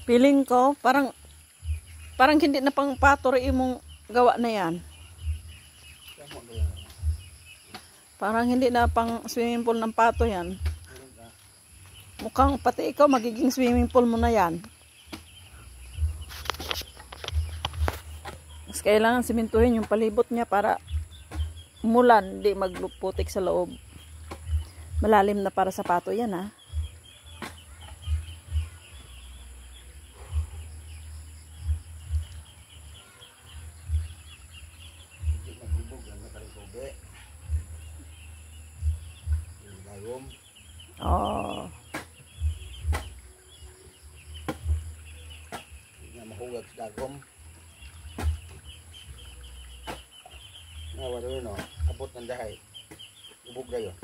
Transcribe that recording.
Feeling ko, parang hindi na pang pato rin imong gawa na yan. Parang hindi na pang swimming pool ng pato yan. Mukhang pati ikaw magiging swimming pool mo na yan. Mas kailangan simintuhin yung palibot niya para umulan, hindi magluputik sa loob. Malalim na para sa pato yan, ha. Oh. Mahugag sa dagom. Wala rin, abot ng dahay. Ubog na yun.